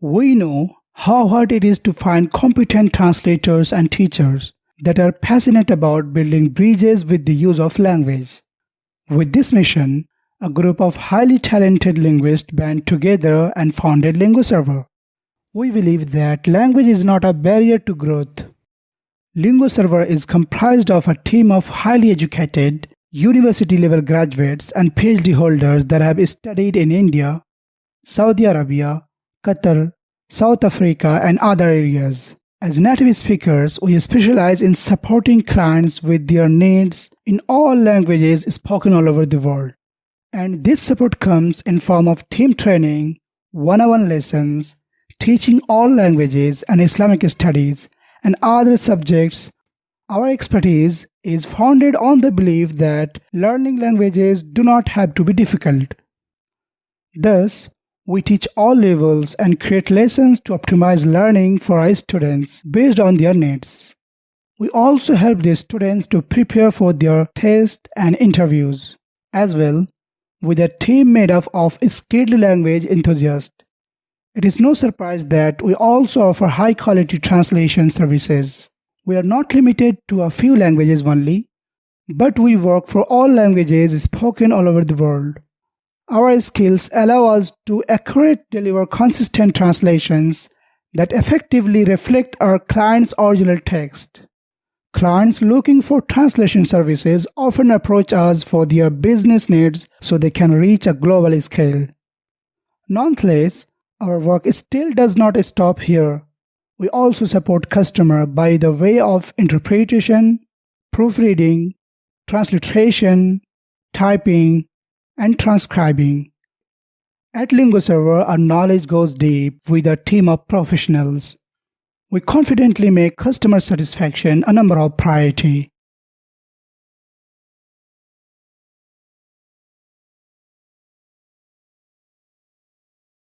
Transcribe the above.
We know how hard it is to find competent translators and teachers that are passionate about building bridges with the use of language. With this mission, a group of highly talented linguists band together and founded Lingo Server. We believe that language is not a barrier to growth. Lingo Server is comprised of a team of highly educated, university-level graduates and PhD holders that have studied in India, Saudi Arabia, Qatar, South Africa, and other areas. As native speakers, we specialize in supporting clients with their needs in all languages spoken all over the world. And this support comes in form of team training, one-on-one lessons, teaching all languages and Islamic studies, and other subjects. Our expertise is founded on the belief that learning languages do not have to be difficult. Thus, we teach all levels and create lessons to optimize learning for our students based on their needs. We also help the students to prepare for their tests and interviews, as well with a team made up of skilled language enthusiasts. It is no surprise that we also offer high-quality translation services. We are not limited to a few languages only, but we work for all languages spoken all over the world. Our skills allow us to accurately deliver consistent translations that effectively reflect our clients' original text. Clients looking for translation services often approach us for their business needs so they can reach a global scale. Nonetheless, our work still does not stop here. We also support customers by the way of interpretation, proofreading, transliteration, typing, and transcribing. At Lingo Server, our knowledge goes deep with a team of professionals. We confidently make customer satisfaction a number of priority.